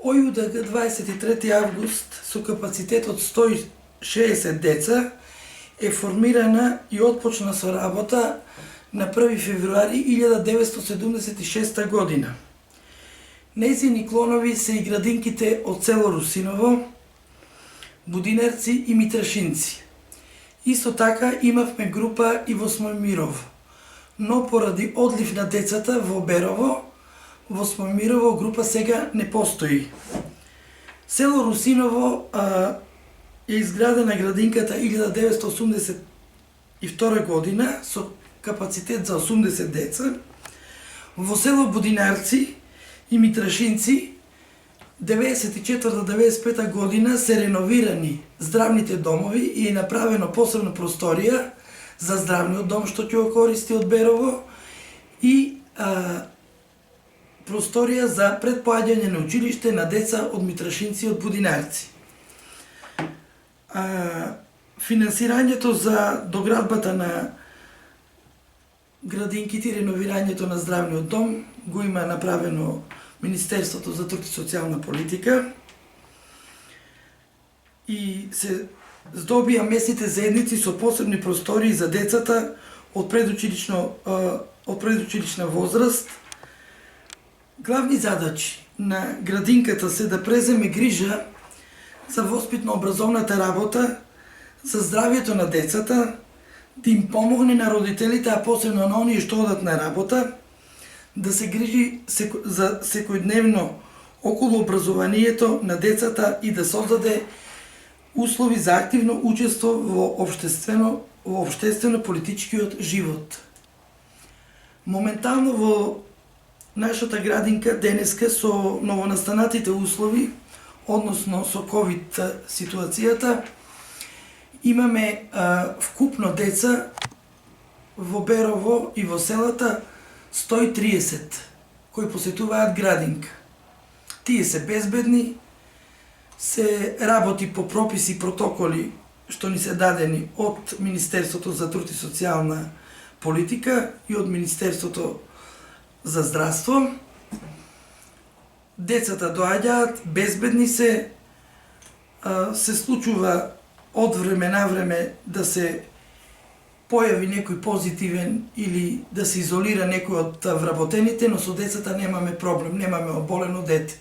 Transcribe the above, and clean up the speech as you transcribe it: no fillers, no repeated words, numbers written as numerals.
ОЈУДГ 23 август со капацитет од 160 деца е формирана и отпочна со работа на 1 февруари 1976 година. Нејзини клонови се и градинките од село Русиново, Будинерци и Митрашинци. Исто така имавме група и во Смојмирово, но поради одлив на децата во Берово, во Смојмирово група сега не постои. Село Русиново е изградена градинката 1982 година со капацитет за 80 деца. Во село Будинарци и Митрашинци 94-95 година се реновирани здравните домови и е направено посебна просторија за здравниот дом што ќе го користи од Берово и просторија за предпоаѓање на училиште на деца од Митрашинци и од Будинарци. Финансирањето за доградбата на градинките и реновирањето на здравниот дом го има направено Министерството за труд и социјална политика и се здобија местните заедници со посебни простории за децата од предучилишна возраст. Главни задачи на градинката се да преземе грижа за воспитно-образовната работа, за здравието на децата, да им помогне на родителите, а посебно на оние што одат на работа, да се грижи за секојдневно околу образованието на децата и да создаде услови за активно учество во општествено-политичкиот живот. Моментално во нашата градинка денеска со новонастанатите услови, односно со ковид ситуацијата, имаме вкупно деца во Берово и во селата 130 кои посетуваат градинка. Тие се безбедни, се работи по прописи и протоколи што ни се дадени од Министерството за труд и социјална политика и од Министерството за здравство. Децата доаѓаат, безбедни се случува од време на време да се појави некој позитивен или да се изолира некој од вработените, но со децата немаме проблем, немаме оболено дете.